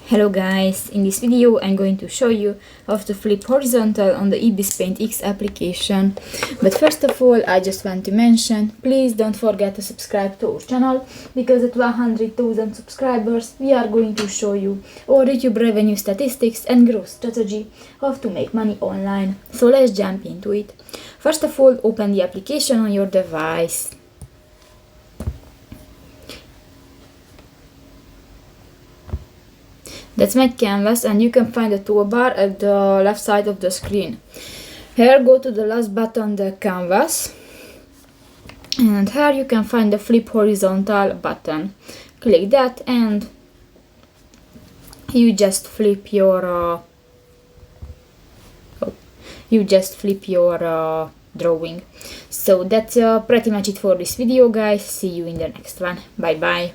Hello guys, in this video I'm going to show you how to flip horizontal on the IbisPaint X application. But first of all, I just want to mention, please don't forget to subscribe to our channel, because at 100,000 subscribers we are going to show you our YouTube revenue statistics and growth strategy, how to make money online. So let's jump into it. First of all, open the application on your device. That's my canvas, and you can find the toolbar at the left side of the screen. Here, go to the last button, the canvas, and here you can find the flip horizontal button. Click that and you just flip your drawing. So that's pretty much it for this video, guys. See you in the next one. Bye bye.